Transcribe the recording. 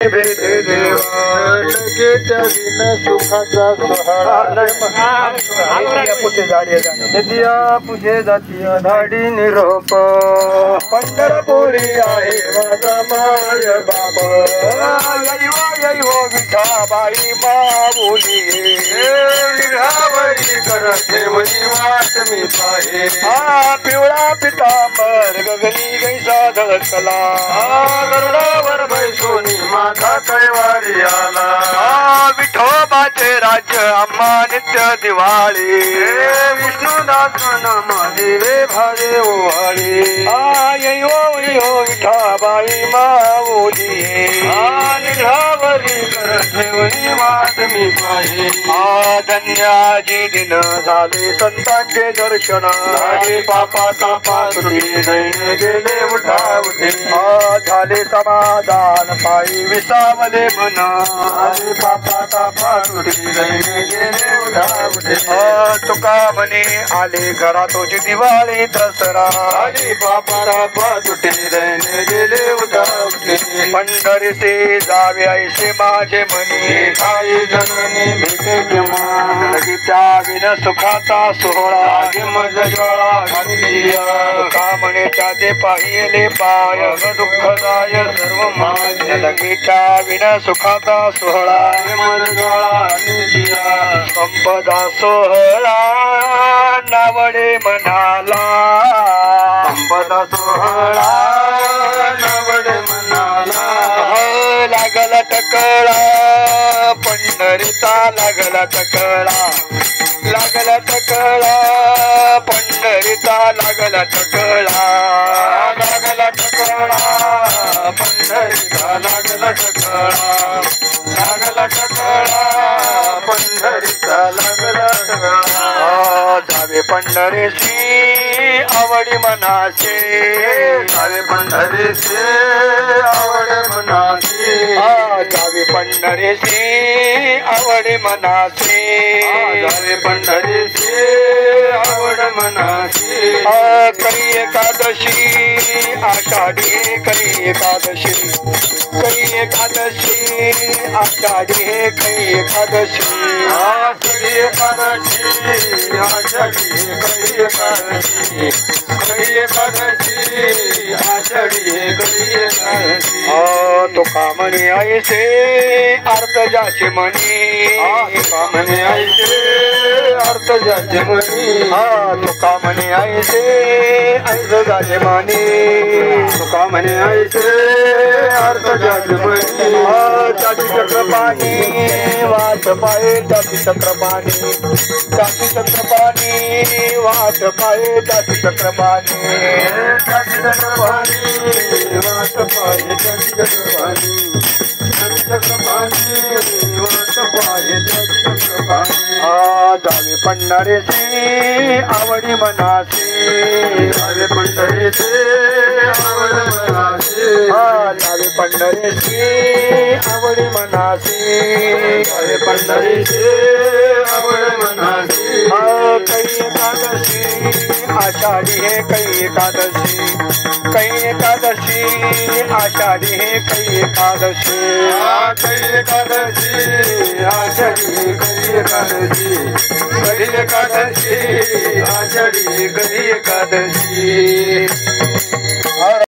भेटे देवा लगेच्या विन सुखाचा सोहळा दिया पुढे जाती धाडी निरोप पंढरपुरी आहे माझा माय बाप विठाबाई माऊली विठावरी करते मनी वाट मी पाहे पिवळा पितांबर गगनी गैसा धडकला गरुडावर बैसोनी माझा कैवारी आला विठोबाचे राज्य आम्हा नित्य दिवाळी विष्णुदास नामाने रे भाजे ओवाळी यो विठाबाई माऊली निघावरी करठेवरी वाट मी पाहे धन्याजी दिन झाले संतांचे दर्शन झाले पापाचा पासुरी दैन गेले उठावते झाले समाधान पायी विसावले मन झाले पापाचा पासुरी दैन गेले उठावते तुका म्हणे आले घरा तुझी दिवाळी दसरा झाली पापाचा पासुरी दैन गेले उठावते पंढरीसे जावे ऐसे माझे म्हणे काही जननी भेटे त्या विन सुखाचा सोहळा मज ज्वाळा का म्हणे त्याचे पाहिले पाय दुःखदाय सर्व माय लगेच्या विन सुखाचा सोहळा मज ज्वाळा संपदा सोहळा नावडे मनाला संपदा सोहळा नावडे मनाला लागला टकळा पंढरीचा लागला टकळा लागला टकळा पंढरीचा लागला टकळा लागला टकळा पंढरीचा लागला टकळा लागला टकळा पंढरीचा लागला टकळा जावे पंढरीशी आवडी मनाचे जावे पंढरीशी आवडी मनाचे जावे पंढरीशी आवडी मनाचे जावे पंढरीशी आवड मनाची करी एकादशी आषाढी करी एकादशी करी एकादशी आषाढी करी एकादशी करी एकादशी आषाढी करी एकादशी करी एकादशी आषाढी करी एकादशी तुका म्हणे ऐसे अर्थ जाचे म्हणे तुका म्हणे ऐसे अर्थ जाचे म्हणे तुका म्हणे ऐसे अर्थ जाचे म्हणे तुका म्हणे ऐसे अर्थ जाचे म्हणे त्याची चक्रपाणी वाट पाये त्याची चक्रपाणी त्याची चक्रपाणी वाट पाये त्याची चक्रपाणी त्याची चक्रपाणी वाट पाये त्याची चक्रपाणी जावे पंढरीचे आवडी मनाचे जावे पंढरीचे आवड मनाचे जावे पंढरीचे आवडी मनाचे जावे पंढरीचे आवड मनाचे काही एकादशी आषाढी हे काही एकादशी काही एकादशी आषाढी हे काही एकादशी काही एकादशी आषाढी काही एकादशी कधी एकादशी आषाढी कधी एकादशी